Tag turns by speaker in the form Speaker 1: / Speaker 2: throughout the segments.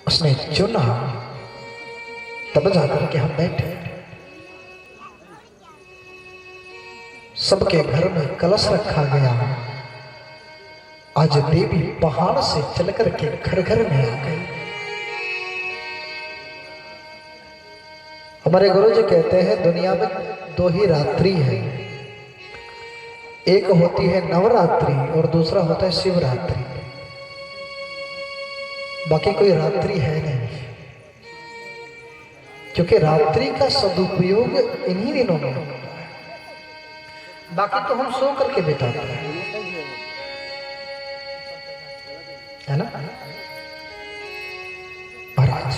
Speaker 1: उसने चुना, तब जाकर के हम बैठे। सबके घर में कलश रखा गया। आज देवी पहाड़ से चल करके घर घर में आ गई। हमारे गुरु जी कहते हैं दुनिया में दो ही रात्रि है, एक होती है नवरात्रि और दूसरा होता है शिवरात्रि। बाकी कोई रात्रि है नहीं, क्योंकि रात्रि का सदुपयोग इन्हीं दिनों में होता है। बाकी तो हम सो करके बिताते हैं, है ना महाराज।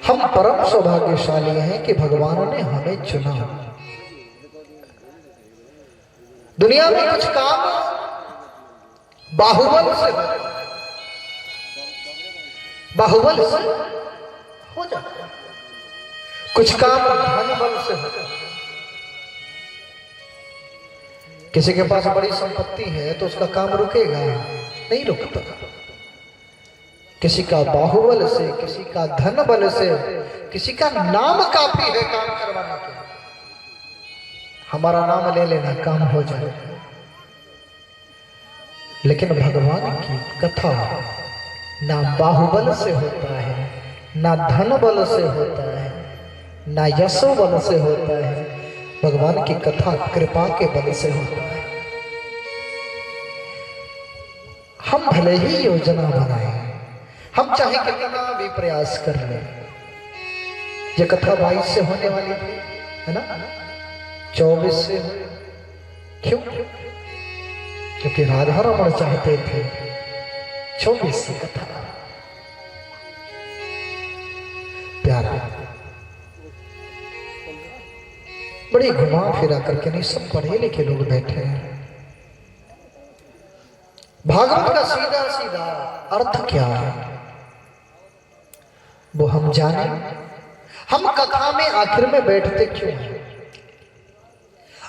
Speaker 1: हम परम सौभाग्यशाली हैं कि भगवान ने हमें चुना। दुनिया में कुछ काम बाहुबल से हो जाता है, कुछ काम धन बल से हो जाता है। किसी के पास बड़ी संपत्ति है तो उसका काम रुकेगा नहीं, रुकता। किसी का बाहुबल से, किसी का धन बल से, किसी का नाम काफी है काम करवाने के। हमारा नाम ले लेना काम हो जाएगा। लेकिन भगवान की कथा ना बाहुबल से होता है, ना धन बल से होता है, ना यशो बल से होता है। भगवान की कथा कृपा के बल से होता है। हम भले ही योजना बनाए, हम चाहे कितना भी प्रयास कर लें। ये कथा 22 से होने वाली थी, है ना, 24 से। क्यों? क्योंकि राधा रमण चाहते थे 24 से कथा। प्यारा बड़ी घुमा फिरा करके नहीं, सब पढ़े लिखे लोग बैठे हैं। भागवत का सीधा सीधा अर्थ क्या है वो हम जाने। हम कथा में आखिर में बैठते क्यों हैं?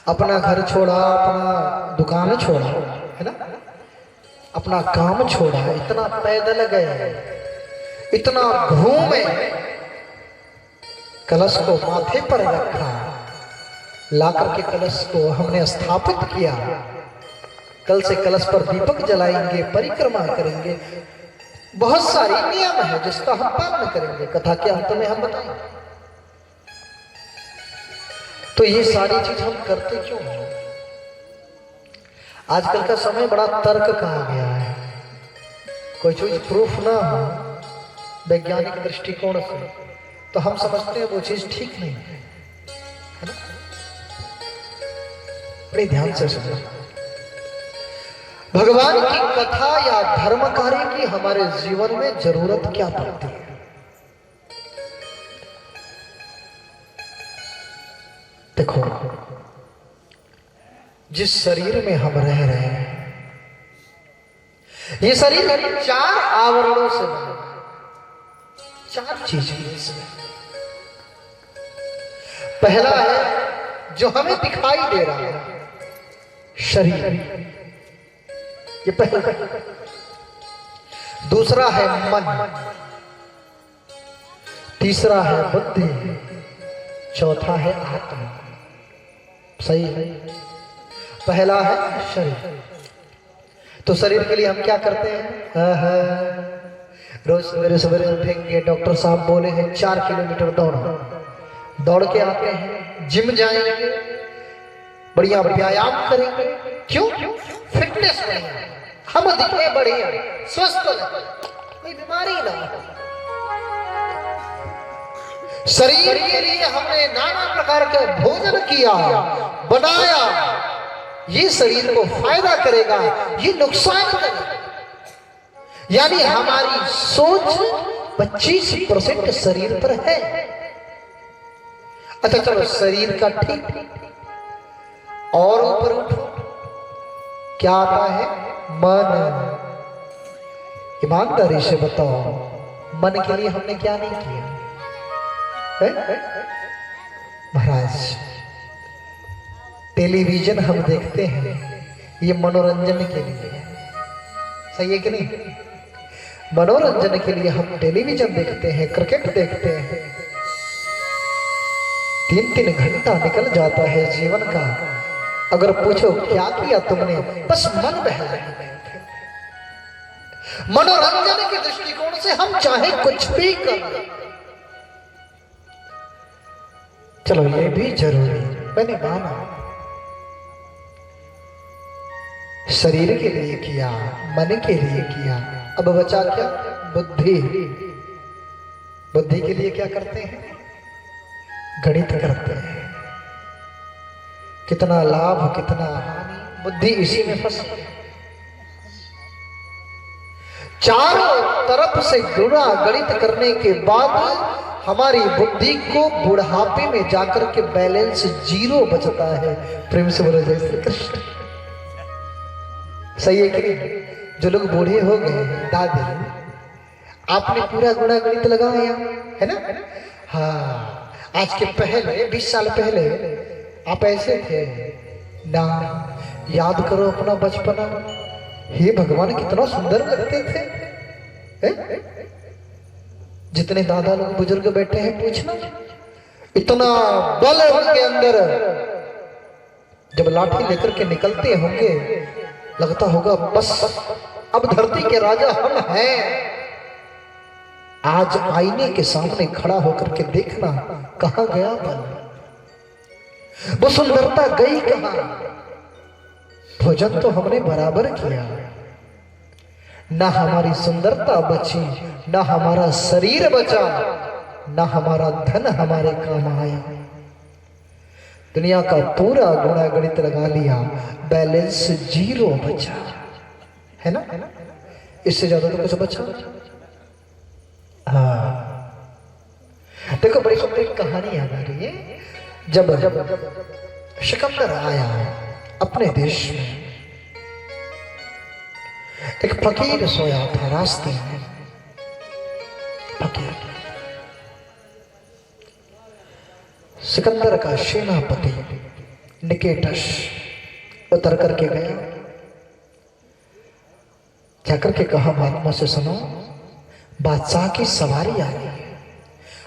Speaker 1: अपना घर छोड़ा, अपना दुकान छोड़ा, है ना, अपना काम छोड़ा, इतना पैदल गए, इतना घूमे, कलश को माथे पर रखा, लाकर के कलश को हमने स्थापित किया। कल से कलश पर दीपक जलाएंगे, परिक्रमा करेंगे, बहुत सारी नियम है जिसका हम पालन करेंगे। कथा के अंत में हम बताएंगे। तो ये सारी चीज हम करते क्यों हैं? आजकल का समय बड़ा तर्क का आ गया है। कोई चीज प्रूफ ना हो वैज्ञानिक दृष्टिकोण से तो हम समझते हैं वो चीज ठीक नहीं है, है ना? बड़े ध्यान से सुनो। भगवान की कथा या धर्म कार्य की हमारे जीवन में जरूरत क्या पड़ती है? देखो, जिस शरीर में हम रह रहे हैं, ये शरीर 4 आवरणों से बना है। 4 चीजें इसमें। पहला है जो हमें दिखाई दे रहा है, शरीर, ये पहला। दूसरा है मन, तीसरा है बुद्धि, चौथा है आत्मा। सही है? पहला है शरीर। तो शरीर के लिए हम क्या करते हैं? रोज सवेरे सवेरे उठेंगे, डॉक्टर साहब बोले हैं 4 किलोमीटर दौड़ो, दौड़ के आते हैं, जिम जाएंगे, बढ़िया व्यायाम करेंगे। क्यों? फिटनेस बढ़िया, हम दिखे बढ़िया, स्वस्थ लगे, कोई बीमारी ना हो। शरीर के लिए हमने नाना प्रकार के भोजन किया, बनाया। ये शरीर को फायदा करेगा, ये नुकसान करेगा। यानी हमारी सोच 25% शरीर पर है। अच्छा चलो, शरीर का ठीक, और ऊपर उठो, क्या आता है? मन। ईमानदारी से बताओ, मन के लिए हमने क्या नहीं किया है? महाराज, टेलीविजन हम देखते हैं, ये मनोरंजन के लिए है। सही है कि नहीं? मनोरंजन के लिए हम टेलीविजन देखते हैं, क्रिकेट देखते हैं, 3-3 घंटा निकल जाता है जीवन का। अगर पूछो क्या किया तुमने, बस मन बहलाने गए थे। मनोरंजन के दृष्टिकोण से हम चाहे कुछ भी कर लें। चलो ये भी जरूरी, मैंने माना शरीर के लिए किया, मन के लिए किया, अब बचा क्या? बुद्धि। बुद्धि के लिए क्या करते हैं? गणित करते हैं। कितना लाभ कितना हानि, बुद्धि इसी में फंसी है। चारों तरफ से गुणा गणित करने के बाद हमारी बुद्धि को बुढ़ापे में जाकर के बैलेंस 0 बचता है। प्रेम से बोलो जय श्री कृष्ण। सही है कि नहीं? जो लोग बूढ़े हो गए हैं, दादी, आपने पूरा गुणा गणित लगाया है ना? हाँ, आज के पहले 20 साल पहले आप ऐसे थे ना? याद करो अपना बचपना। हे भगवान, कितना सुंदर लगते थे। जितने दादा लोग बुजुर्ग बैठे हैं, पूछना इतना बल उनके अंदर। जब लाठी लेकर के निकलते होंगे, लगता होगा बस अब धरती के राजा हम हैं। आज आईने के सामने खड़ा होकर के देखना, कहां गया बल? वो सुंदरता गई कहां? भोजन तो हमने बराबर किया, ना हमारी सुंदरता बची, ना हमारा शरीर बचा, ना हमारा धन हमारे काम आया। दुनिया का पूरा गुणा गणित लगा लिया, बैलेंस 0 बचा, है ना? इससे ज्यादा तो कुछ बचा? हाँ, देखो बड़ी सुंदर कहानी याद आ रही है। जब सिकंदर आया अपने देश में, एक फकीर सोया था रास्ते में। फकीर सिकंदर का सेनापति निकेटस उतर करके गया, जाकर के कहा महात्मा से, सुनो, बादशाह की सवारी आ रही है,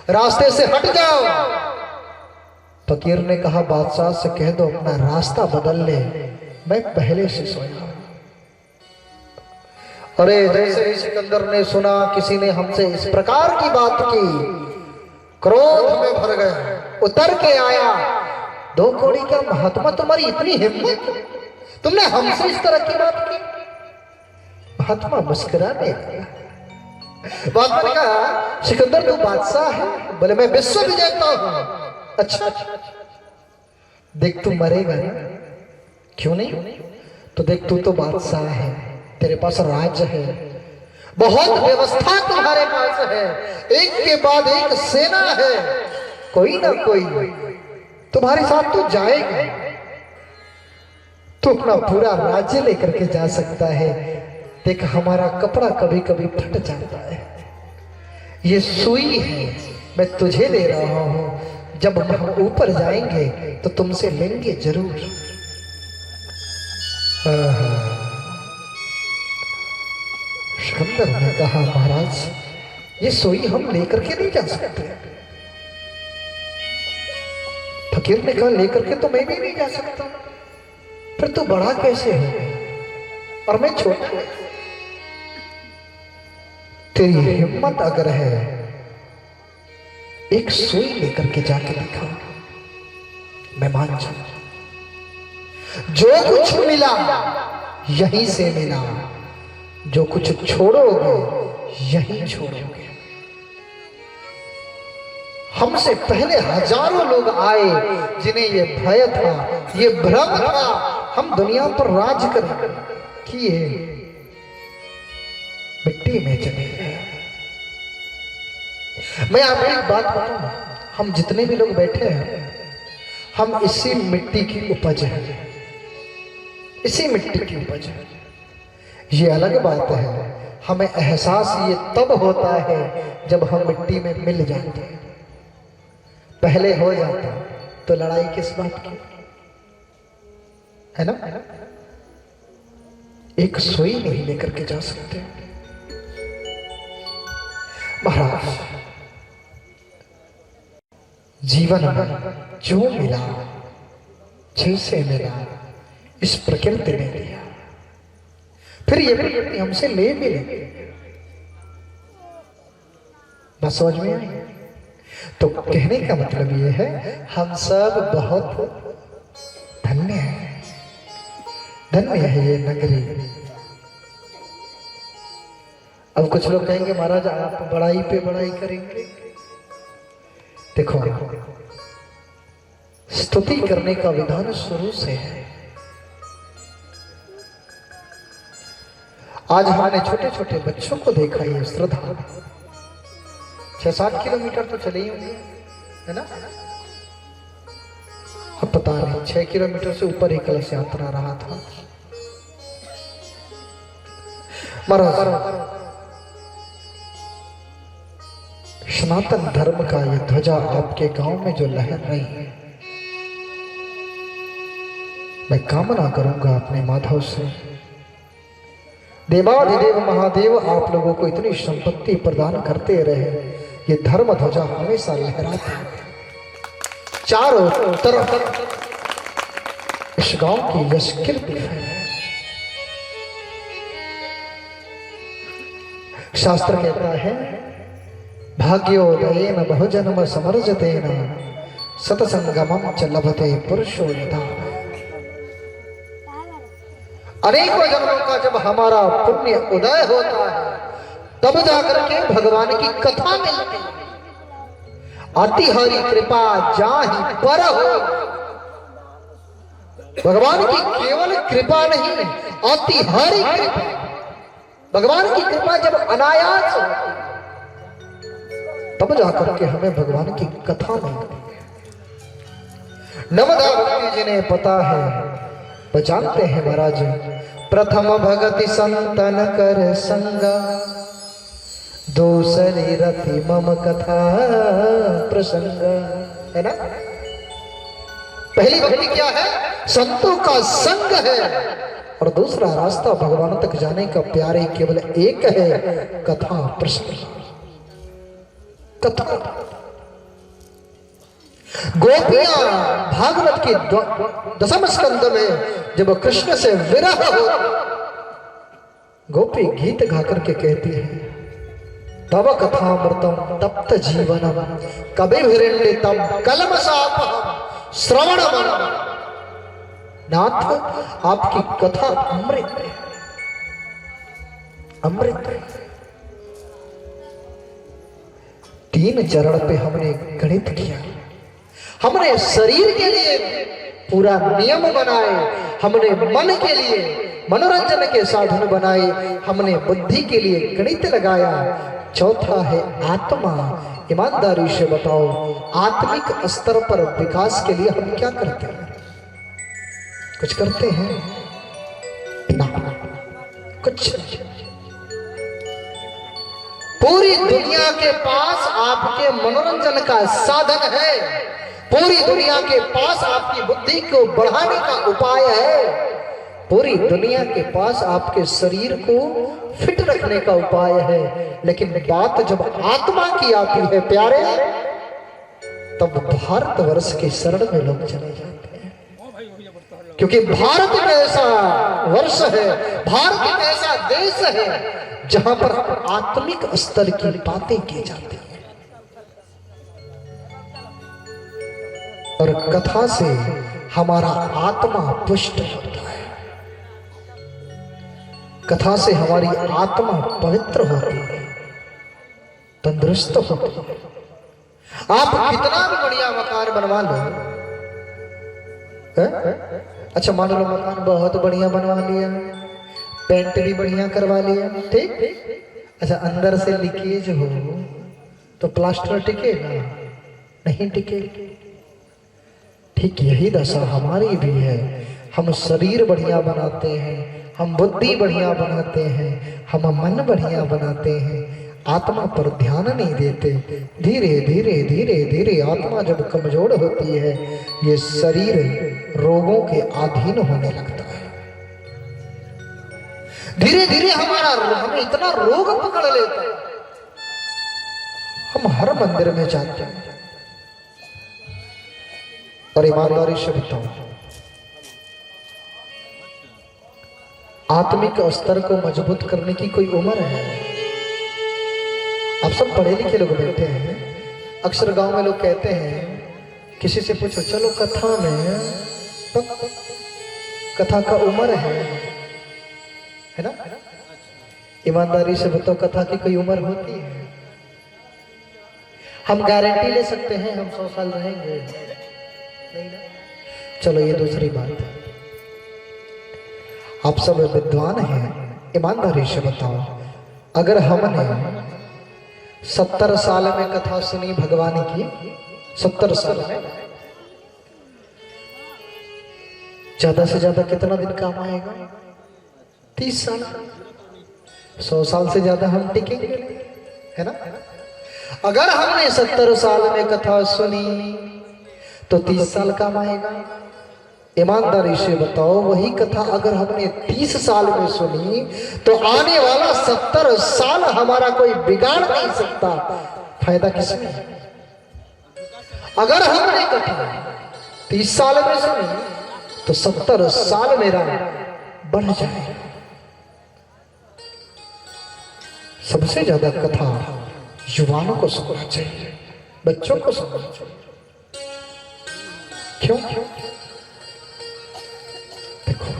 Speaker 1: रास्ते से हट जाओ। फकीर ने कहा, बादशाह से कह दो अपना रास्ता बदल ले, मैं पहले से सोया हूं। अरे जैसे ही सिकंदर ने सुना किसी ने हमसे इस प्रकार की बात की, क्रोध में भर गया, उतर के आया। 2 कौड़ी का महात्मा, तुम्हारी इतनी हिम्मत, तुमने हमसे इस तरह की बात की? महात्मा मुस्कुराने लगा। महात्मा ने कहा, सिकंदर तू बादशाह है? बोले मैं विश्व विजेता हूं। अच्छा, देख तू मरेगा ना? क्यों नहीं? तो देख तू तो बादशाह है, तेरे पास राज्य है, बहुत व्यवस्था तुम्हारे पास है, एक के बाद एक सेना है, कोई ना कोई तुम्हारे साथ तो जाएगा, तो अपना पूरा राज्य लेकर के जा सकता है। देख हमारा कपड़ा कभी कभी फट जाता है, ये सुई है, मैं तुझे दे रहा हूं, जब हम ऊपर जाएंगे तो तुमसे लेंगे जरूर। सिकंदर ने कहा, महाराज ये सुई हम लेकर के नहीं जा सकते। फकीर ने कहा, लेकर के तो मैं भी नहीं जा सकता, फिर तू बड़ा कैसे हो और मैं छोटा? तेरी हिम्मत अगर है, एक सुई लेकर के जाके दिखा, मैं मान जाऊं। जो कुछ मिला यहीं से मिला, जो कुछ छोड़ोगे यहीं छोड़ोगे। हमसे पहले हजारों लोग आए जिन्हें ये भय था, ये भ्रम था, हम दुनिया पर राज करेंगे, किए मिट्टी में चले गए। मैं आपको एक बात बताऊं, हम जितने भी लोग बैठे हैं, हम इसी मिट्टी की उपज है, इसी मिट्टी की उपज है। ये अलग बात है, हमें एहसास ये तब होता है जब हम मिट्टी में मिल जाते हैं। पहले हो जाता तो लड़ाई किस बात की, है ना? एक सुई नहीं लेकर के जा सकते। महाराज, जीवन में जो मिला जैसे मिला इस प्रकृति ने दिया, फिर ये प्रकृति हमसे ले भी लेगी। बात समझ में आई? तो कहने का मतलब ये है, हम सब बहुत धन्य हैं, धन्य है ये नगरी। अब कुछ लोग कहेंगे महाराज आप बड़ाई पे बड़ाई करेंगे। देखो, स्तुति करने का विधान शुरू से है। आज हमने छोटे छोटे बच्चों को देखा, ये श्रद्धा 6-7 किलोमीटर तो चले ही होंगे, है ना? अब पता नहीं 6 किलोमीटर से ऊपर ही कलश यात्रा रहा था। महाराज, सनातन धर्म का ये ध्वजा आपके गांव में जो लहर रही है, मैं कामना करूंगा अपने माधव से, देवाधिदेव महादेव आप लोगों को इतनी संपत्ति प्रदान करते रहे, ये धर्म ध्वजा हमेशा लहराता है चारों तरफ। इस गांव की यश कीर्ति है। शास्त्र कहता है, भाग्योदयेन बहुजन्म समर्जतेन सतसंगमं च लभते पुरुषो यथा। अनेकों जन्मों का जब हमारा पुण्य उदय होता है, तब जाकर के भगवान की कथा मिलती है। अति हरि कृपा जाहि पर हो। भगवान की केवल कृपा नहीं है, अति हरि कृपा। भगवान की कृपा जब अनायास होती है, तब जाकर के हमें भगवान की कथा मिलती है। नवदा भक्ति जिन्हें पता है वो जानते हैं महाराज, प्रथम भगति संतन कर संगा, दूसरी रति मम कथा प्रसंग। है ना? पहली भक्ति क्या है? संतों का संग है, और दूसरा रास्ता भगवान तक जाने का प्यारे केवल एक है, कथा प्रसंग। कथा गोपियां भागवत के 10वें स्कंद में जब कृष्ण से विरह हो, गोपी गीत गा करके कहती है, तव कथामृतम तप्त जीवनम कविभिरिंडितम कलमशापहम श्रवणमनम। नाथ, आपकी कथा अमृत है, अमृत है। 3 चरण पे हमने गणित किया, हमने शरीर के लिए पूरा नियम बनाए, हमने मन के लिए मनोरंजन के साधन बनाए, हमने बुद्धि के लिए गणित लगाया। चौथा है आत्मा। ईमानदारी से बताओ, आत्मिक स्तर पर विकास के लिए हम क्या करते हैं? कुछ करते हैं ना, कुछ नहीं। पूरी दुनिया के पास आपके मनोरंजन का साधन है, पूरी दुनिया के पास आपकी बुद्धि को बढ़ाने का उपाय है, पूरी दुनिया के पास आपके शरीर को फिट रखने का उपाय है। लेकिन बात जब आत्मा की आती है प्यारे, तब भारतवर्ष के शरण में लोग चले जाते हैं, क्योंकि भारत एक ऐसा वर्ष है, भारत एक ऐसा देश है जहां पर आत्मिक स्तर की बातें की जाती हैं। और कथा से हमारा आत्मा पुष्ट होता है, कथा से हमारी आत्मा पवित्र होती है, तंदुरुस्त होती है। आप कितना भी बढ़िया मकान बनवा लो, अच्छा मान लो मकान बहुत बढ़िया बनवा लिया, पेंट भी बढ़िया करवा लिया, ठीक, अच्छा अंदर से लीकेज हो तो प्लास्टर टिकेगा? नहीं टिकेगा। ठीक यही दशा हमारी भी है। हम शरीर बढ़िया बनाते हैं, हम बुद्धि बढ़िया बनाते हैं, हम मन बढ़िया बनाते हैं, आत्मा पर ध्यान नहीं देते। धीरे धीरे धीरे धीरे आत्मा जब कमजोर होती है, ये शरीर रोगों के अधीन होने लगता है। धीरे धीरे हमें इतना रोग पकड़ लेता है हम हर मंदिर में जाते हैं और ईमानदारी से बताओ, आत्मिक स्तर को मजबूत करने की कोई उम्र है? आप सब पढ़े लिखे लोग बैठे हैं, अक्सर गांव में लोग कहते हैं, किसी से पूछो चलो कथा में, तो कथा का उम्र है ना? ईमानदारी से बताओ, कथा की कोई उम्र होती है? हम गारंटी ले सकते हैं हम 100 साल रहेंगे? नहीं ना। चलो ये दूसरी बात है, आप सब विद्वान हैं, ईमानदारी से बताओ, अगर हमने 70 साल में कथा सुनी भगवान की, 70 साल में ज्यादा से ज्यादा कितना दिन काम आएगा? 30 साल। 100 साल से ज्यादा हम टिकेंगे, है ना? अगर हमने 70 साल में कथा सुनी तो 30 साल काम आएगा। ईमानदारी से बताओ, वही कथा अगर हमने 30 साल में सुनी तो आने वाला 70 साल हमारा कोई बिगाड़ नहीं सकता। फायदा किसमें? अगर हमने कथा 30 साल में सुनी तो 70 साल मेरा बढ़ जाए। सबसे ज्यादा कथा युवाओं को सुनना चाहिए, बच्चों को सुनना चाहिए। क्यों? देखो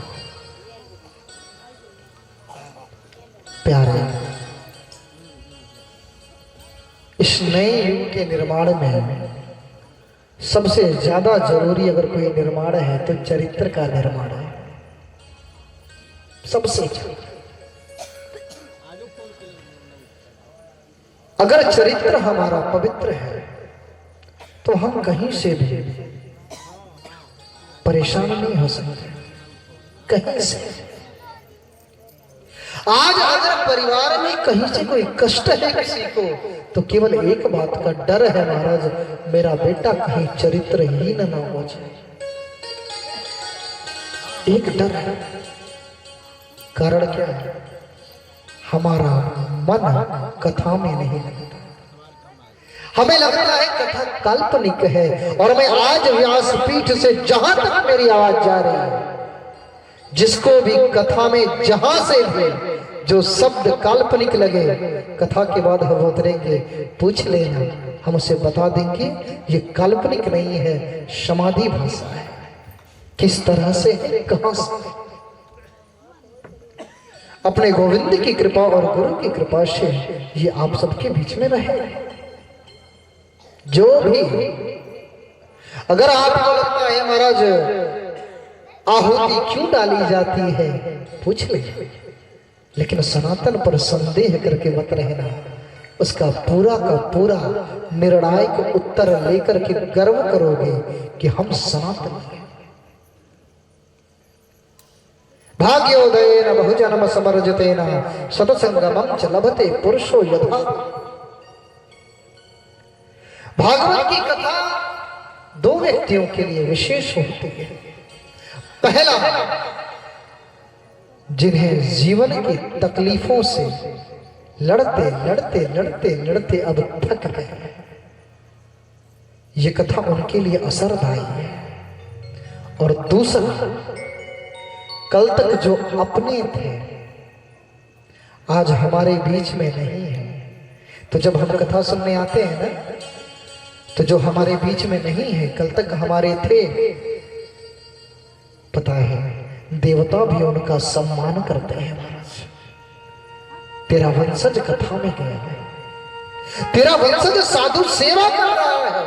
Speaker 1: प्यारे, इस नए युग के निर्माण में सबसे ज्यादा जरूरी अगर कोई निर्माण है तो चरित्र का निर्माण है। सबसे अगर चरित्र हमारा पवित्र है तो हम कहीं से भी परेशान नहीं हो सकते, कहीं से। आज अगर परिवार में कहीं से कोई कष्ट है किसी को तो केवल एक बात का डर है, महाराज मेरा बेटा कहीं चरित्रहीन ना हो जाए। एक डर है। कारण क्या है? हमारा मन कथा में नहीं लगता। हमें लग रहा है कथा काल्पनिक है, और मैं आज व्यासपीठ से जहां तक मेरी आवाज जा रही है, जिसको भी कथा में जहां से भी जो शब्द काल्पनिक लगे, कथा के बाद हम उतरेंगे, पूछ लेना, हम उसे बता देंगे ये काल्पनिक नहीं है, समाधि भाषा है। किस तरह से, कहां से? अपने गोविंद की कृपा और गुरु की कृपा से ये आप सबके बीच में रहे। जो भी अगर आपको लगता है महाराज आहुति क्यों डाली जाती है, पूछ ले, लेकिन सनातन पर संदेह करके मत रहना। उसका पूरा का पूरा निर्णायक उत्तर लेकर के गर्व करोगे कि हम सनातन हैं। भाग्योदयेन बहुजन्म समर्जितेन सत्संगमं च लभते पुरुषो यथा। भागवत की कथा 2 व्यक्तियों के लिए विशेष होती है। पहला, जिन्हें जीवन की तकलीफों से लड़ते लड़ते लड़ते लड़ते अब थक गए, ये कथा उनके लिए असरदायी है। और दूसरा, कल तक जो अपने थे आज हमारे बीच में नहीं है, तो जब हम कथा सुनने आते हैं ना, तो जो हमारे बीच में नहीं है, कल तक हमारे थे, पता है देवता भी उनका सम्मान करते हैं। महाराज तेरा वंशज कथा में गया है, तेरा वंशज साधु सेवा कर रहा है,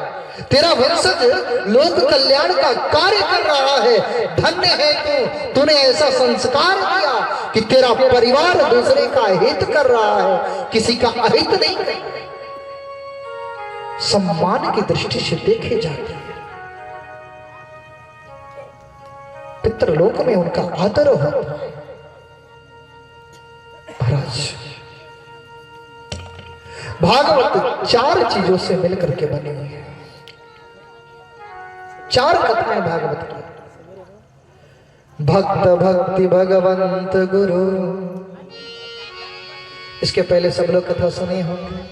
Speaker 1: तेरा वंशज लोक कल्याण का कार्य कर रहा है। धन्य है तूने ऐसा संस्कार दिया कि तेरा परिवार दूसरे का हित कर रहा है, किसी का अहित नहीं। सम्मान की दृष्टि से देखे जाते हैं। पितृलोक में उनका आदर होता है। महाराज भागवत 4 चीजों से मिलकर के बनी हुई है। 4 कथाएं भागवत की। भक्त भक्ति भगवंत गुरु, इसके पहले सब लोग कथा सुने होंगे।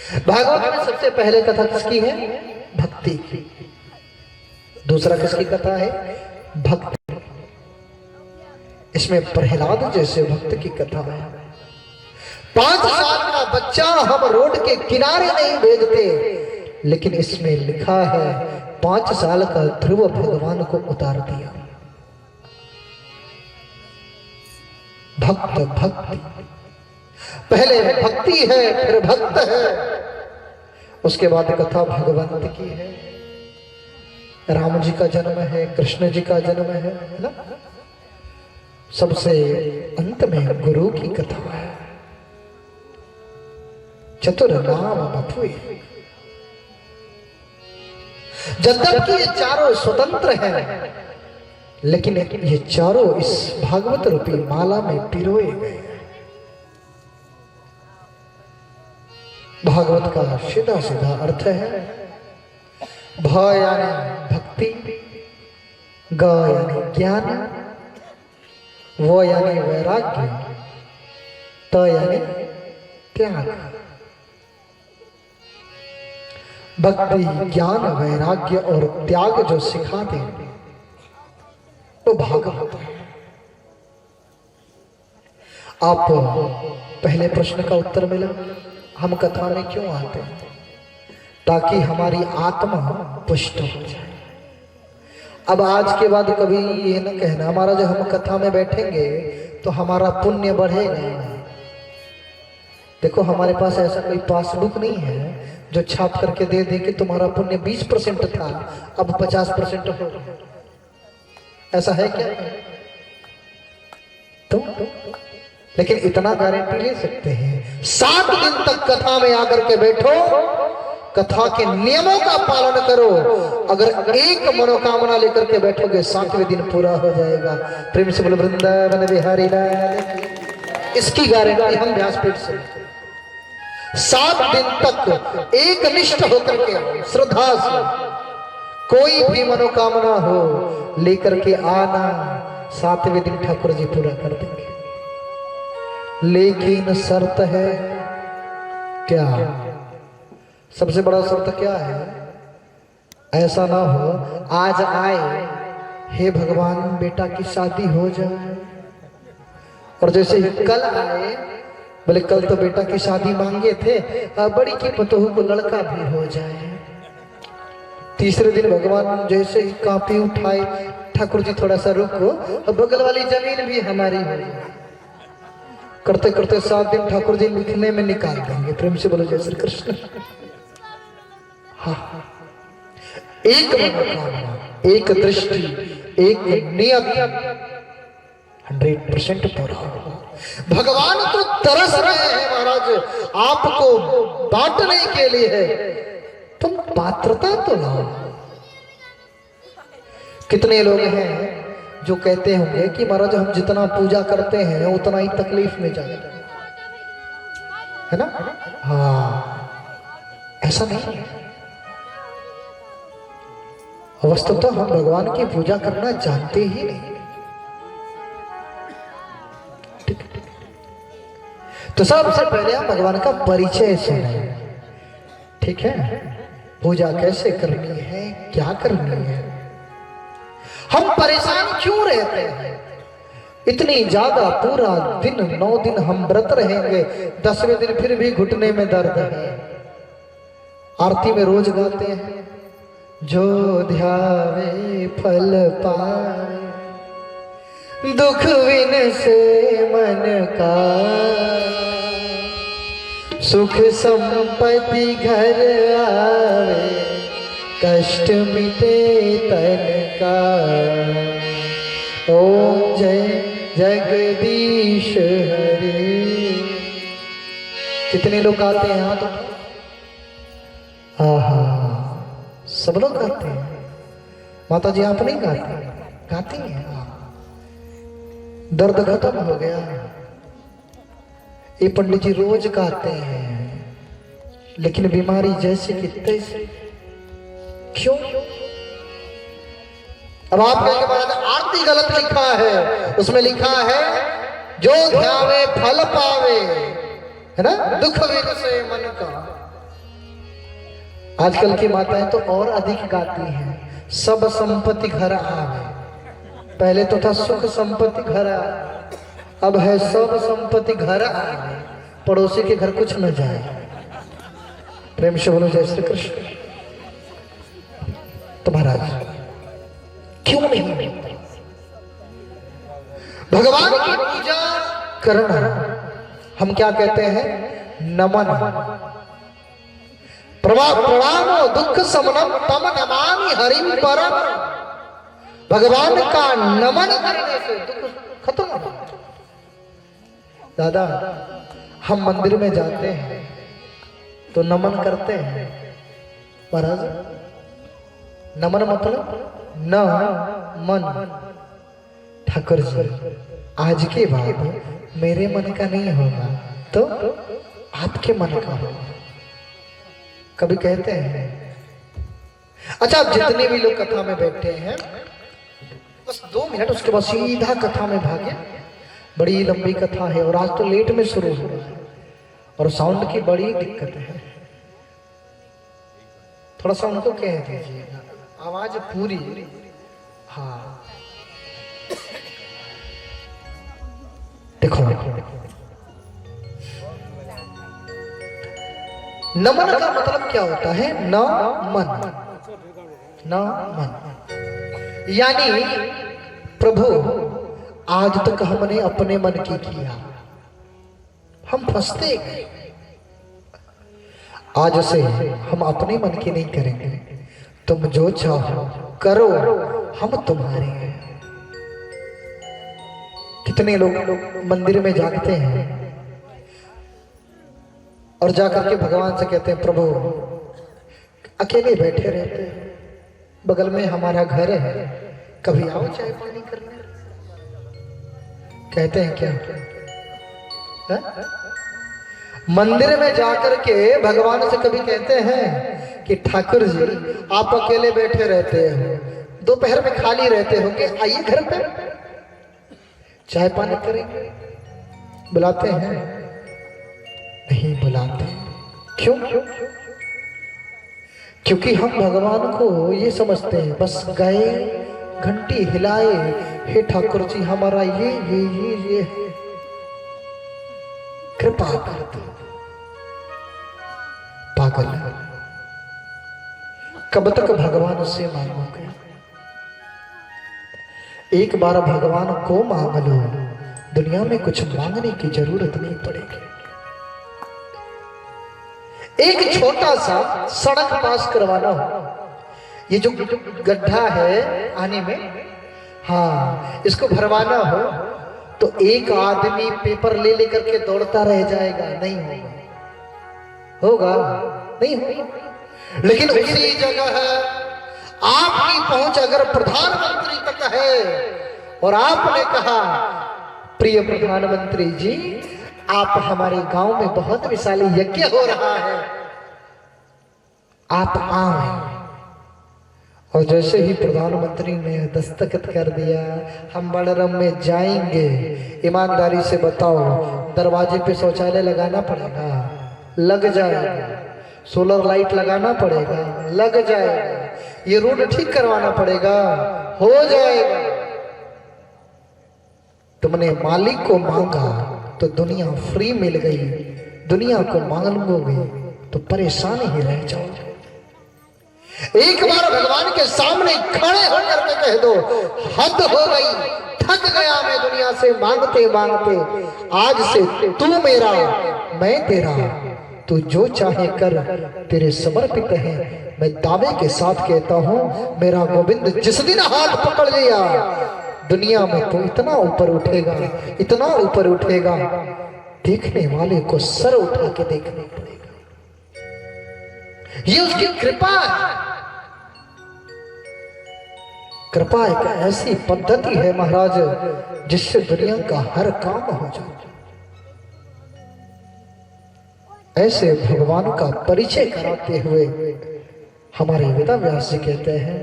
Speaker 1: भागवत में सबसे पहले कथा किसकी है? भक्ति की। दूसरा किसकी कथा है? भक्ति। इसमें प्रहलाद जैसे भक्त की कथा है। 5 साल का बच्चा हम रोड के किनारे नहीं भेजते, लेकिन इसमें लिखा है 5 साल का ध्रुव भगवान को उतार दिया। भक्त भक्ति, पहले भक्ति है फिर भक्त है, उसके बाद कथा भगवंत की है। राम जी का जन्म है, कृष्ण जी का जन्म है ना। सबसे अंत में गुरु की कथा है। चतुर नाम बपुए। जबकि ये चारों स्वतंत्र हैं, लेकिन ये चारों इस भागवत रूपी माला में पिरोए गए हैं। भागवत का सीधा सीधा अर्थ है भ यानी भक्ति, ग यानी ज्ञान, व यानी वैराग्य, त यानी त्याग। भक्ति, ज्ञान, वैराग्य और त्याग जो सिखाते हैं वो भागवत है। आप पहले प्रश्न का उत्तर मिला, हम कथा में क्यों आते हैं? ताकि हमारी आत्मा पुष्ट हो जाए। अब आज के बाद कभी ये न कहना हमारा जो हम कथा में बैठेंगे तो हमारा पुण्य बढ़ेगा। देखो हमारे पास ऐसा कोई पासबुक नहीं है जो छाप करके दे दे कि तुम्हारा पुण्य 20% था अब 50% हो। ऐसा है क्या? तो लेकिन इतना गारंटी ले सकते हैं 7 दिन तक कथा में आकर के बैठो, कथा के नियमों का पालन करो। अगर एक मनोकामना लेकर के बैठोगे 7वें दिन पूरा हो जाएगा। प्रेम से बोलो वृंदावन बिहारी लाल। इसकी गारंटी हम व्यासपीठ से 7 दिन तक एक निष्ठ होकर के श्रद्धा से कोई भी मनोकामना हो लेकर के आना, 7वें दिन ठाकुर जी पूरा कर देंगे। लेकिन शर्त है क्या? सबसे बड़ा शर्त क्या है? ऐसा ना हो आज आए, हे भगवान बेटा की शादी हो जाए, और जैसे ही कल आए बोले कल तो बेटा की शादी मांगे थे, बड़ी की पतोहू को लड़का भी हो जाए। तीसरे दिन भगवान जैसे ही कापी उठाए, ठाकुर जी थोड़ा सा रुको, बगल वाली जमीन भी हमारी हो जाए। करते करते 7 दिन ठाकुर जी लिखने में निकाल देंगे। प्रेम से बोलो जय श्री कृष्ण। हाँ, एक मनोकामना, एक दृष्टि, एक नियत 100% पूरा होगा। भगवान तो तरस रहे हैं महाराज आपको बांटने के लिए है, तुम पात्रता तो लाओ। कितने लोग हैं जो कहते होंगे कि महाराज हम जितना पूजा करते हैं उतना ही तकलीफ में जाते है ना। हाँ, ऐसा नहीं है। वस्तुतः हम भगवान की पूजा करना जानते ही नहीं। तो सबसे पहले हम भगवान का परिचय सुने, ठीक है? पूजा कैसे करनी है, क्या करनी है। हम परेशान क्यों रहते हैं इतनी ज्यादा? पूरा दिन 9 दिन हम व्रत रहेंगे, 10वें दिन फिर भी घुटने में दर्द है। आरती में रोज गाते हैं, जो ध्यावे फल पाए, दुख विन से मन का, सुख संपत्ति घर आवे, कष्ट मिटे तन का। ओम जय जगदीश हरे। कितने लोग गाते हैं? हाथ उठाओ। आहा, सब लोग गाते हैं। माता जी आप नहीं गाते? गाती हैं। दर्द खत्म हो गया। ये पंडित जी रोज गाते हैं, लेकिन बीमारी जैसे कि तैसे। क्यों? अब आप कहेंगे महाराज आरती गलत लिखा है, उसमें लिखा है जो ध्यावे फल पावे, है ना, दुख विन से मन का। आजकल की माताएं तो और अधिक गाती हैं, सब संपत्ति घर आवे। पहले तो था सुख संपत्ति घर आवे, अब है सब संपत्ति घर आवे, पड़ोसी के घर कुछ न जाए। प्रेम से बोलो जय श्री कृष्ण। तो महाराज क्यों नहीं भगवान की पूजा करना, हम क्या कहते हैं? नमन। प्रणाम दुख समनम तम नमामि हरिम परम। भगवान का नमन करने से दुख खत्म हो जाता है। दादा हम मंदिर में जाते हैं तो नमन करते हैं। महाराज नमन मतलब न मन। ठाकुर जी आज के बाद मेरे मन का नहीं होगा तो आपके मन का होगा, कभी कहते हैं। अच्छा आप जितने भी लोग कथा में बैठे हैं बस 2 मिनट, उसके बाद सीधा कथा में भागे। बड़ी लंबी कथा है और आज तो लेट में शुरू हो रहा है और साउंड की बड़ी दिक्कत है। थोड़ा सा उनको कह दीजिएगा, आवाज पूरी। हाँ देखो नमन का मतलब क्या होता है? न मन। न मन यानी प्रभु आज तक हमने अपने मन की किया, हम फंसते गए। आज से हम अपने मन की नहीं करेंगे, तुम जो चाहो करो, हम तुम्हारे हैं। कितने लोग मंदिर में जागते हैं और जाकर के भगवान से कहते हैं प्रभु अकेले बैठे रहते हैं, बगल में हमारा घर है, कभी आओ चाय पानी करने। कहते हैं क्या है? मंदिर में जाकर के भगवान से कभी कहते हैं कि ठाकुर जी आप अकेले बैठे रहते हो, दोपहर में खाली रहते होंगे, आइए घर पे चाय पानी करेंगे। बुलाते हैं? नहीं बुलाते। क्यों? क्योंकि हम भगवान को ये समझते हैं बस गए घंटी हिलाए, हे ठाकुर जी हमारा ये कृपा कर दो। पागल, कब तक भगवान से मांगोगे? एक बार भगवान को मांग लो, दुनिया में कुछ मांगने की जरूरत नहीं पड़ेगी। एक छोटा सा सड़क पास करवाना हो, ये जो गड्ढा है आने में, हाँ इसको भरवाना हो तो एक आदमी पेपर ले लेकर के दौड़ता रह जाएगा? नहीं होगा। होगा? नहीं होगा। लेकिन उसी जगह आपकी पहुंच अगर प्रधानमंत्री तक है और आपने कहा प्रिय प्रधानमंत्री जी आप हमारे गांव में बहुत विशाल यज्ञ हो रहा है, आप आए, और जैसे ही प्रधानमंत्री ने दस्तखत कर दिया हम बड़रम में जाएंगे। ईमानदारी से बताओ दरवाजे पे शौचालय लगाना पड़ेगा? लग जाएगा। सोलर लाइट लगाना पड़ेगा? लग जाएगा। ये रोड ठीक करवाना पड़ेगा? हो जाएगा। तुमने मालिक को मांगा तो दुनिया फ्री मिल गई, दुनिया को मांगोगे तो परेशान ही रह जाओगे। एक बार भगवान के सामने खड़े होकर के कह दो हद हो गई, थक गया मैं दुनिया से मांगते मांगते, आज से तू मेरा मैं तेरा, तू जो चाहे कर, तेरे समर्पित है। मैं दावे के साथ कहता हूं मेरा गोविंद जिस दिन हाथ पकड़ लिया दुनिया में तो इतना ऊपर उठेगा, इतना ऊपर उठेगा, देखने वाले को सर उठा के देखना पड़ेगा। ये उसकी कृपा है। कृपा एक ऐसी पद्धति है महाराज जिससे दुनिया का हर काम हो जाता। ऐसे भगवान का परिचय कराते हुए हमारे वेद व्यास जी कहते हैं,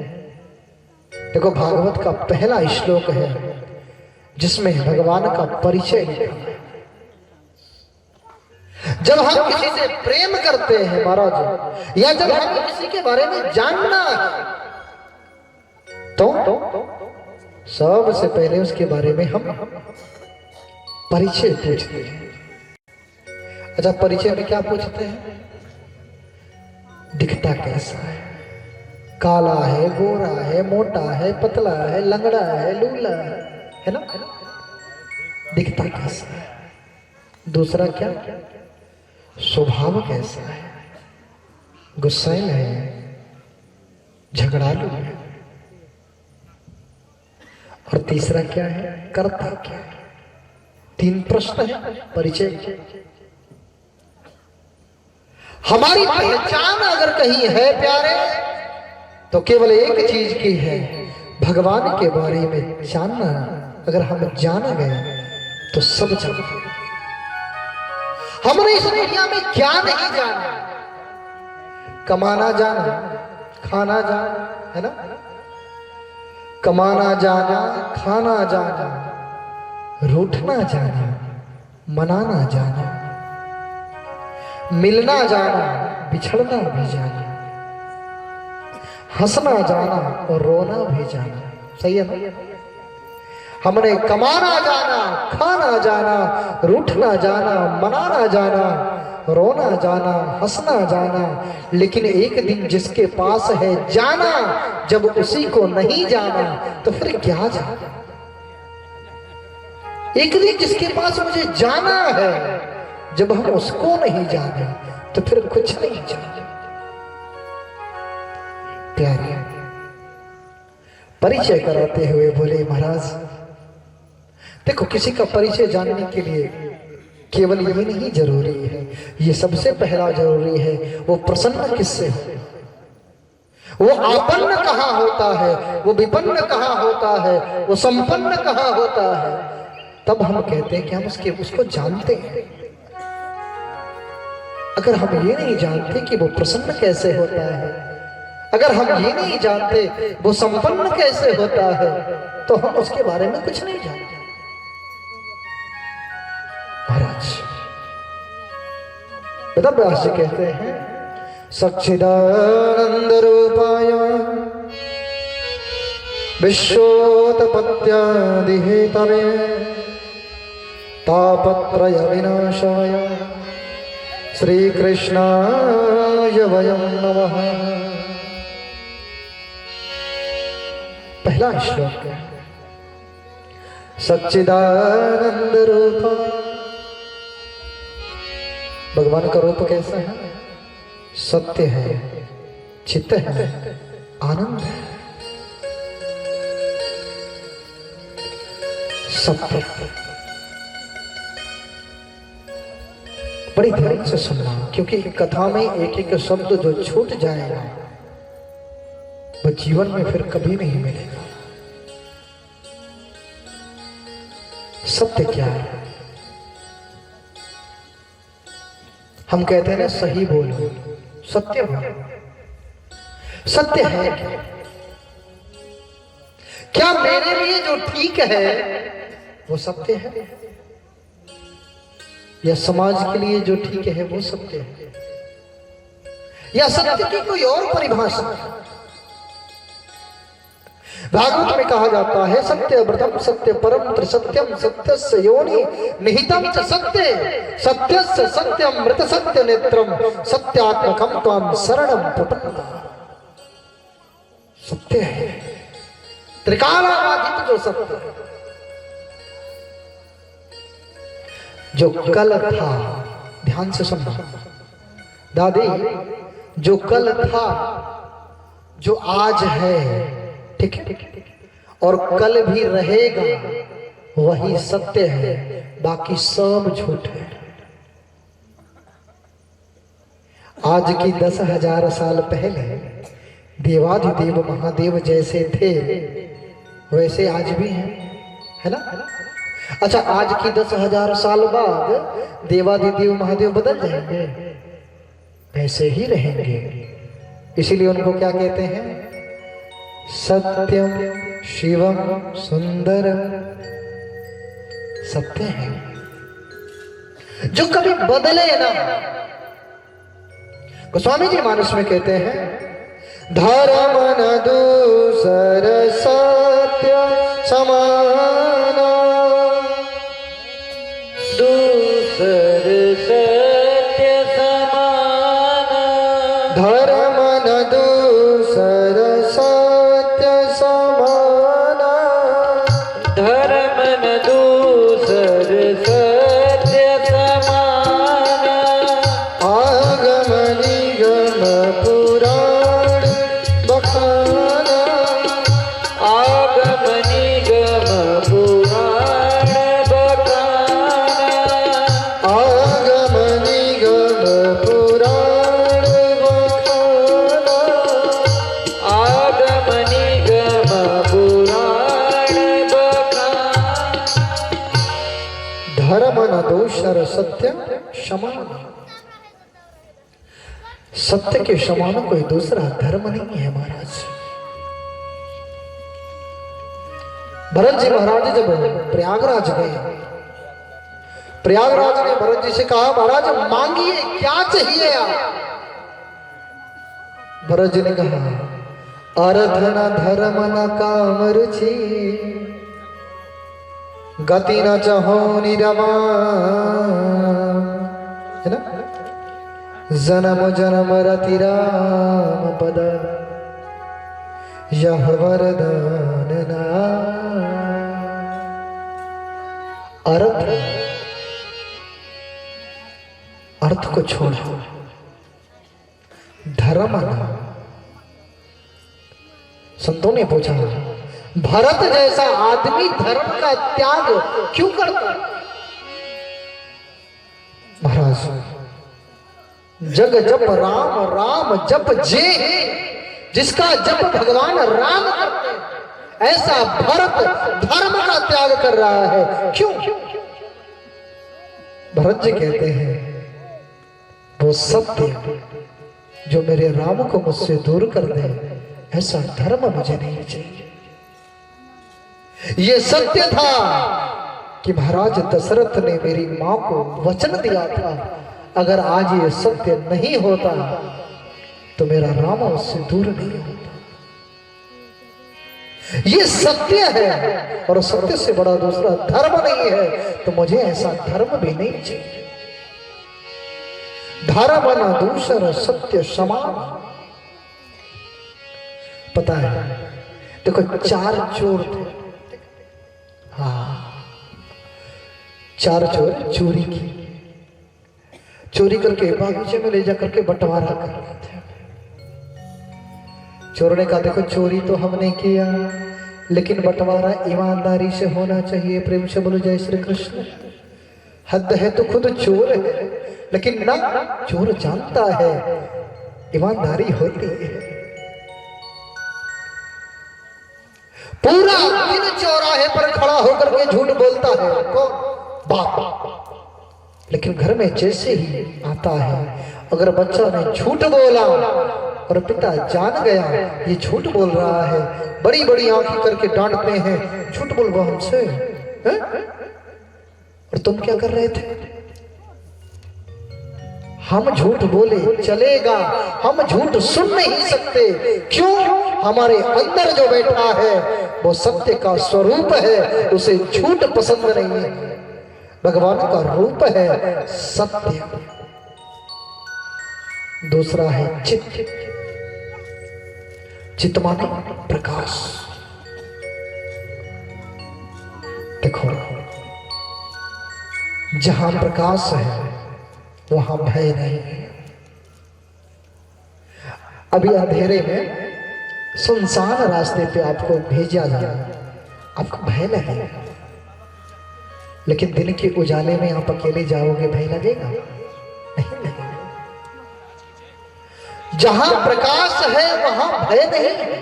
Speaker 1: देखो भागवत का पहला श्लोक है जिसमें भगवान का परिचय लिखा है। जब हम किसी से प्रेम करते हैं महाराज, या जब हम किसी के बारे में जानना है, तो सबसे पहले उसके बारे में हम परिचय पूछते हैं। अच्छा, परिचय में क्या पूछते हैं? दिखता कैसा है, काला है, गोरा है, मोटा है, पतला है, लंगड़ा है, लूला है ना? दिखता कैसा है। दूसरा क्या? स्वभाव कैसा है, गुस्सैल है, झगड़ालू है। और तीसरा क्या है? करता क्या है। 3 प्रश्न है परिचय के। हमारी पहचान अगर कहीं है प्यारे, तो केवल एक चीज की है, भगवान के बारे में जानना। अगर हम जान गए तो सब जान। हमने इस दुनिया में क्या नहीं जाना? कमाना जाना, खाना जाना, है ना? कमाना जाना, खाना जाना, रूठना जाना, मनाना जाना, मिलना जाना, बिछड़ना भी जाना, हंसना जाना और रोना भी जाना। सही है ना? हमने कमाना जाना, खाना जाना, रूठना जाना, मनाना जाना, रोना जाना, हंसना जाना, लेकिन एक दिन जिसके पास है जाना, जब उसी को नहीं जाना तो फिर क्या जाना? एक दिन जिसके पास मुझे जाना है, जब हम उसको नहीं जाने तो फिर कुछ नहीं जाने। प्यारे, परिचय कराते हुए बोले महाराज, देखो किसी का परिचय जानने के लिए केवल ये नहीं जरूरी है, ये सबसे पहला जरूरी है वो प्रसन्न किससे हो, वो आपन्न कहाँ होता है, वो विपन्न कहाँ होता है, वो संपन्न कहाँ होता है। तब हम कहते हैं कि हम उसको जानते हैं। अगर हम ये नहीं जानते कि वो प्रसन्न कैसे होता है, अगर हम ये नहीं जानते वो संपन्न कैसे होता है, तो हम उसके बारे में कुछ नहीं जानते। महाराज वेदव्यास जी कहते हैं, सच्चिदानंद रूपाय विश्वोत्पत्त्यादि हेतवे तापत्रय विनाशाय श्री कृष्णाय वयं नमः। पहला श्लोक है, सच्चिदानंद रूप। भगवान का रूप कैसा है? सत्य है, चित्त है, आनंद है। सत्य। बड़ी ध्यान से सुनना, क्योंकि कथा में एक एक शब्द जो छूट जाएगा वो जीवन में फिर कभी नहीं मिलेगा। सत्य क्या है? हम कहते हैं ना, सही बोलो, सत्य बोलो। सत्य है क्या? क्या मेरे लिए जो ठीक है वो सत्य है, या समाज के लिए जो ठीक है वो सत्य है, या सत्य की कोई और परिभाषा? भागवत में कहा जाता है, सत्य व्रतम सत्य परम त्रिसत्यम सत्यस्य योनि निहितम च सत्य सत्यस्य सत्यम मृत सत्य नेत्रम सत्यात्मकम त्वाम शरणम प्रपन्ना। सत्य है, त्रिकालातीत जो सत्य है, जो कल था। ध्यान से सुनना दादी, जो कल था, जो आज है, ठीक है, और कल भी रहेगा, वही सत्य है, बाकी सब झूठ है। आज की 10,000 साल पहले देवाधिदेव महादेव जैसे थे वैसे आज भी हैं, है ना? अच्छा, आज की 10,000 साल बाद देवाधिदेव महादेव बदल जाएंगे? वैसे ही रहेंगे। इसीलिए उनको क्या कहते हैं? सत्यम शिवम सुंदरम। सत्य है। जो कभी बदले ना। गोस्वामी जी मानस में कहते हैं, धर्म न दूसर सत्य समाना,
Speaker 2: दूसर सत्य समाना,
Speaker 1: धर्म न दूसर सत्य समाना,
Speaker 2: धर्म न दूसर सत्य समाना,
Speaker 1: आगम निगम पुराण बखाना,
Speaker 2: आगम निगम पुराण बखाना,
Speaker 1: आगम निगम पुराण बखाना,
Speaker 2: आगम निगम पुराण बखाना,
Speaker 1: धर्म न दोषर सत्य समान। सत्य के समान कोई दूसरा धर्म नहीं है महाराज। भरत जी महाराज जब प्रयागराज गए, प्रयागराज ने भरत जी से कहा, महाराज मांगिए क्या चाहिए आप। भरत जी ने कहा, अर्थ न धर्म न काम रुचि, गति न चाहो निरवान, है ना, जन्म जन्म रति राम पद, यह वरदान ना। अर्थ, अर्थ को छोड़ो, धर्म ना। संतों ने पूछा, भरत जैसा आदमी धर्म का त्याग क्यों करता? महाराज, जग जप राम राम जप जे, जिसका जप भगवान राम करते हैं, ऐसा भरत धर्म का त्याग कर रहा है, क्यों? भरत जी कहते हैं, वो सत्य जो मेरे राम को मुझसे दूर कर दे, ऐसा धर्म मुझे नहीं चाहिए। ये सत्य था कि महाराज दशरथ ने मेरी मां को वचन दिया था, अगर आज ये सत्य नहीं होता तो मेरा राम उससे दूर नहीं होता। ये सत्य है और सत्य से बड़ा दूसरा धर्म नहीं है, तो मुझे ऐसा धर्म भी नहीं चाहिए। धर्म न दूसर सत्य समान। पता है, देखो 4 चोर थे, हाँ 4 चोर चोरी की, चोरी करके बागीचे में ले जा करके बंटवारा कर रहे थे। चोर ने कहा, देखो चोरी तो हमने किया, लेकिन बंटवारा ईमानदारी से होना चाहिए। प्रेम से बोलो जय श्री कृष्ण। हद है तो खुद चोर है, लेकिन ना चोर जानता है ईमानदारी होती है। पूरा दिन चौराहे पर खड़ा होकर के झूठ बोलता है कौन? बाप। लेकिन घर में जैसे ही आता है, अगर बच्चा ने झूठ बोला और पिता जान गया ये झूठ बोल रहा है, बड़ी बड़ी आंखें करके डांटते हैं, झूठ बोल रहा हमसे है? और तुम क्या कर रहे थे? हम झूठ बोले चलेगा, हम झूठ सुन नहीं सकते। क्यों? हमारे अंदर जो बैठा है वो सत्य का स्वरूप है, उसे झूठ पसंद नहीं है। भगवान का रूप है सत्य। दूसरा है चित। चित माने प्रकाश। देखो, जहां प्रकाश है वहां भय नहीं है। अभी अंधेरे में सुनसान रास्ते पे आपको भेजा जाए, आपको भय लगेगा, लेकिन दिन के उजाले में आप अकेले जाओगे, भय लगेगा? नहीं लगेगा। जहां प्रकाश है वहां भय नहीं है,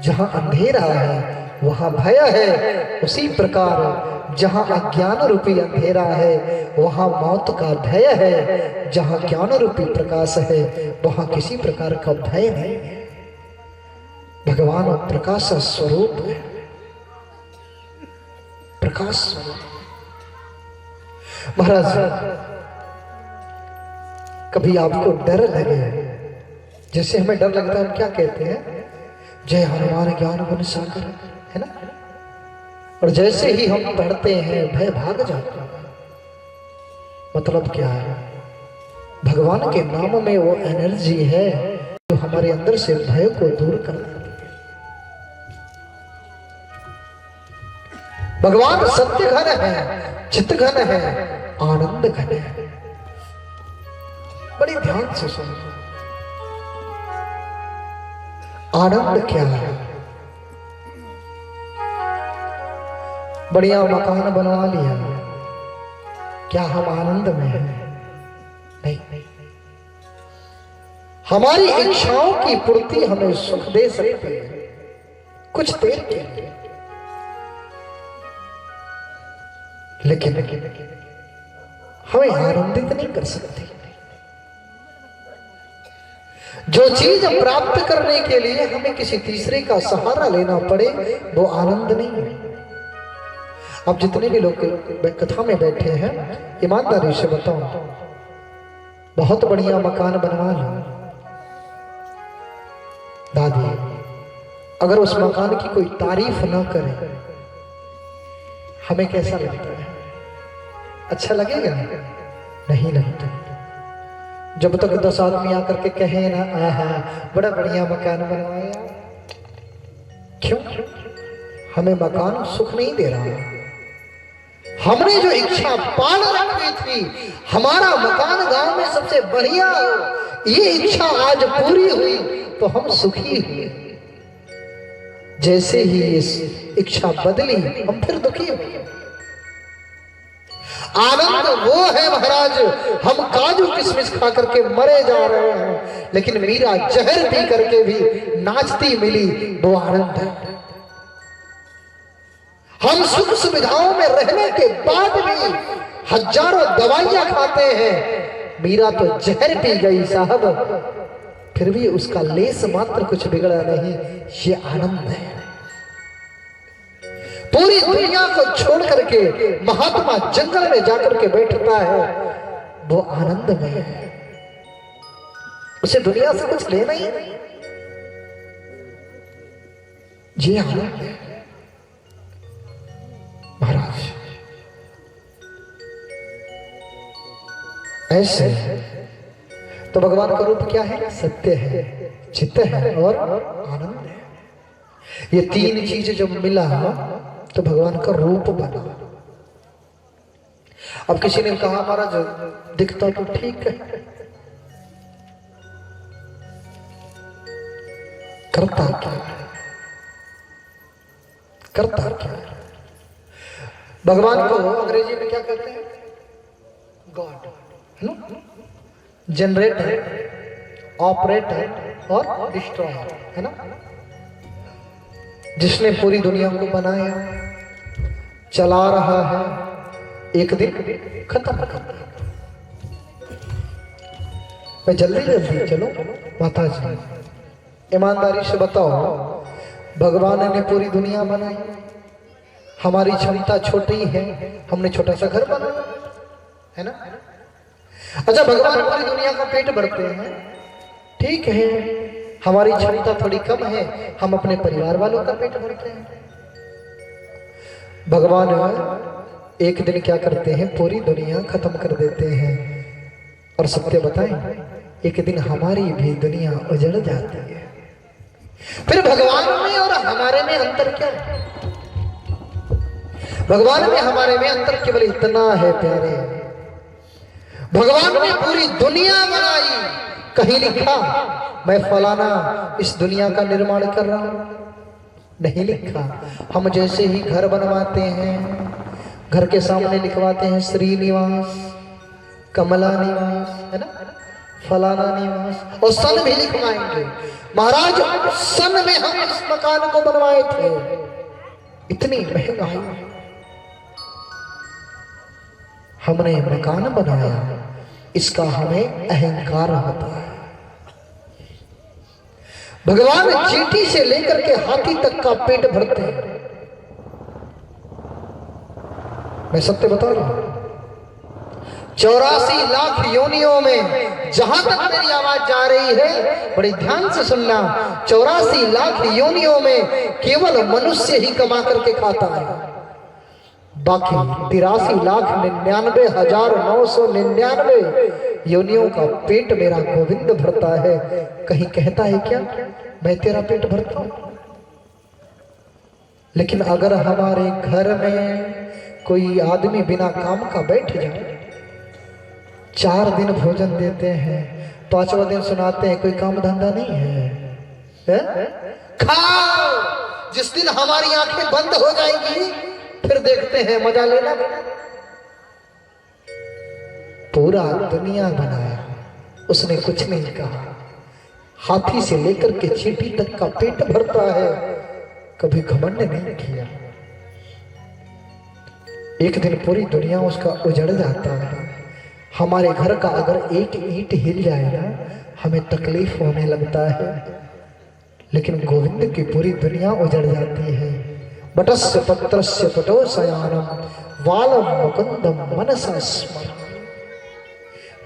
Speaker 1: जहां अंधेरा है वहां भय है। उसी प्रकार जहां अज्ञान रूपी अंधेरा है वहां मौत का भय है, जहां ज्ञान रूपी प्रकाश है वहां किसी प्रकार का भय नहीं है। भगवान प्रकाश स्वरूप है, प्रकाश। महाराज, कभी आपको डर लगे, जैसे हमें डर लगता है हम क्या कहते हैं, जय हनुमान ज्ञान गुण सागर, है ना। और जैसे ही हम पढ़ते हैं भय भाग जाता है। मतलब क्या है, भगवान के नाम में वो एनर्जी है जो हमारे अंदर से भय को दूर कर देती है। भगवान सत्य घन है, चित्त घन है, आनंद घन है। बड़ी ध्यान से सुनो, आनंद क्या है। बढ़िया मकान बनवा लिया, क्या हम आनंद में हैं? नहीं। हमारी इच्छाओं की पूर्ति हमें सुख दे सकती है कुछ देर के लिए, लेकिन हमें आनंदित नहीं कर सकती। जो चीज प्राप्त करने के लिए हमें किसी तीसरे का सहारा लेना पड़े वो आनंद नहीं है। अब जितने भी लोग कथा में बैठे हैं, ईमानदारी से बताओ, बहुत बढ़िया मकान बनवा लो, दादी अगर उस मकान की कोई तारीफ ना करे हमें कैसा लगता है? अच्छा लगेगा? नहीं लगता। जब तक 10 आदमी आकर के कहे ना, आहा बड़ा बढ़िया मकान बनवाया, क्यों? हमें मकान सुख नहीं दे रहा। हमने जो इच्छा पाल रखी थी, हमारा मकान गांव में सबसे बढ़िया हो, ये इच्छा आज पूरी हुई तो हम सुखी हुए। जैसे ही इस इच्छा बदली हम फिर दुखी हुए। आनंद वो है महाराज, हम काजू किशमिश खा करके मरे जा रहे हैं, लेकिन मीरा जहर पी करके भी नाचती मिली, वो आनंद है। हम सुख सुविधाओं में रहने के बाद भी हजारों दवाइयां खाते हैं, मीरा तो जहर पी गई साहब, फिर भी उसका लेस मात्र कुछ बिगड़ा नहीं। ये आनंद है। पूरी दुनिया को छोड़ करके महात्मा जंगल में जाकर के बैठता है, वो आनंद में है। उसे दुनिया से कुछ लेना ही नहीं। ये आनंद है महाराज। ऐसे तो भगवान का रूप क्या है? सत्य है, चित्त है और आनंद है। ये तीन चीज जब मिला तो भगवान का रूप बना। अब किसी ने कहा महाराज दिखता तो ठीक है, करता क्या? करता क्या? भगवान को अंग्रेजी में क्या कहते हैं? गॉड, है ना? जनरेटर, ऑपरेटर और डिस्ट्रॉयर, है ना? जिसने पूरी दुनिया को बनाया, चला रहा है, एक दिन खत्म कर देगा। मैं जल्दी चलो माता जी, ईमानदारी से बताओ, भगवान ने पूरी दुनिया बनाई, हमारी क्षमता छोटी है, हमने छोटा सा घर बनाया, है ना? अच्छा, भगवान पूरी दुनिया का पेट भरते हैं, ठीक है, हमारी क्षमता थोड़ी कम है, हम अपने परिवार वालों का पेट भरते हैं। भगवान एक दिन क्या करते हैं? पूरी दुनिया खत्म कर देते हैं। और सत्य बताएं, एक दिन हमारी भी दुनिया उजड़ जाती है। फिर भगवान में और हमारे में अंतर क्या है? भगवान में हमारे में अंतर केवल इतना है प्यारे, भगवान ने पूरी दुनिया बनाई, कहीं लिखा मैं फलाना इस दुनिया का निर्माण कर रहा हूं? नहीं लिखा। हम जैसे ही घर बनवाते हैं, घर के सामने लिखवाते हैं श्रीनिवास, कमला निवास, है ना, फलाना निवास, और सन भी लिखवाएंगे। महाराज सन में हम इस मकान को बनवाए थे, इतनी महंगाई, हमने मकान बनाया, इसका हमें अहंकार होता है। भगवान चींटी से लेकर के हाथी तक का पेट भरते हैं। मैं सत्य बता रहा हूं, 84 लाख योनियों में जहां तक मेरी आवाज जा रही है, बड़े ध्यान से सुनना, 84 लाख योनियों में केवल मनुष्य ही कमा करके खाता है। बाकी 83,99,999 योनियों का पेट मेरा गोविंद भरता है। कहीं कहता है क्या मैं तेरा पेट भरता हूं? लेकिन अगर हमारे घर में कोई आदमी बिना काम का बैठ जाए, 4 दिन भोजन देते हैं, 5वां दिन सुनाते हैं कोई काम धंधा नहीं है, खाओ। जिस दिन हमारी आंखें बंद हो जाएंगी फिर देखते हैं मजा लेना। पूरा दुनिया बनाया, उसने कुछ नहीं कहा। हाथी से लेकर के चींटी तक का पेट भरता है, कभी घमंड नहीं किया। एक दिन पूरी दुनिया उसका उजड़ जाता है। हमारे घर का अगर एक ईंट हिल जाए ना, हमें तकलीफ होने लगता है, लेकिन गोविंद की पूरी दुनिया उजड़ जाती है। बटस्य पत्रस्य पटो शयानम वालम मुकुंदम मनसा स्मरण।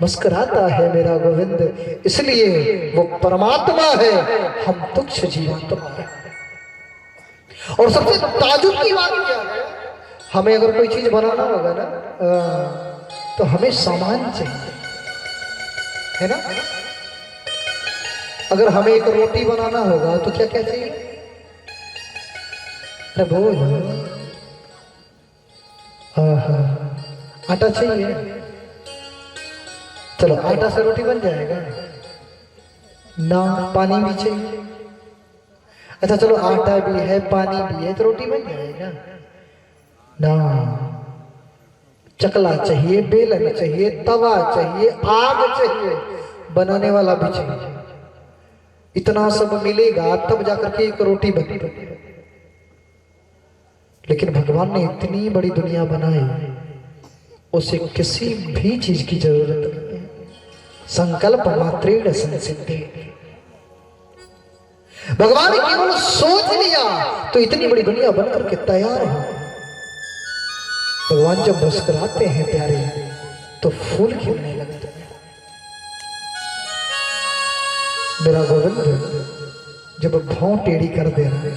Speaker 1: मुस्कुराता है मेरा गोविंद, इसलिए वो परमात्मा है, हम तुच्छ जीवात्मा है। और सबसे ताजुब की बात क्या है, हमें अगर कोई चीज बनाना होगा ना तो हमें सामान चाहिए, है ना। अगर हमें एक रोटी बनाना होगा तो क्या क्या चाहिए? अरे बोल, आटा चाहिए। चलो आटा से रोटी बन जाएगा ना, पानी भी चाहिए। अच्छा चलो आटा भी है पानी भी है तो रोटी बन जाएगा ना। चकला चाहिए, बेलन चाहिए, तवा चाहिए, आग चाहिए, बनाने वाला भी चाहिए। इतना सब मिलेगा तब जाकर के एक रोटी बनेगी। लेकिन भगवान ने इतनी बड़ी दुनिया बनाई, उसे किसी भी चीज की जरूरत नहीं है। संकल्प मात्रेण संसिद्धि। भगवान ने केवल सोच लिया तो इतनी बड़ी दुनिया बनकर के तैयार हो। भगवान जब मुस्कुराते हैं प्यारे तो फूल खिलने लगते हैं। मेरा गोविंद जब भाव टेढ़ी कर दे रहा है,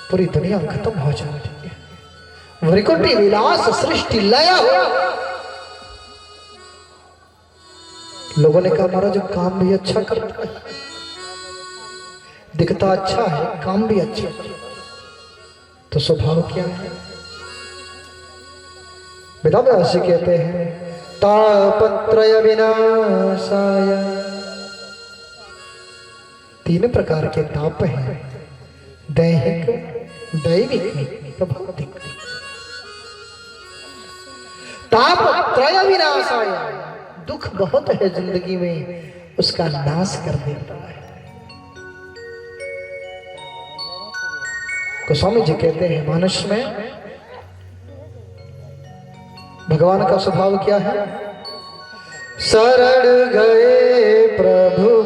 Speaker 1: पूरी दुनिया खत्म हो जाती है। वरिकुटी विलास सृष्टि लया हो। लोगों ने कहा महाराज काम भी अच्छा करता है, दिखता अच्छा है, काम भी अच्छा है, तो स्वभाव क्या है? वेदव्यास कहते हैं तापत्रय विनाशाय। 3 प्रकार के ताप हैं, दैहिक, दैविक, भौतिक। तापत्रय विनाशाय, दुख बहुत है जिंदगी में, उसका नाश कर देता है। गोस्वामी जी कहते हैं मानस में भगवान का स्वभाव क्या है? शरण गए प्रभु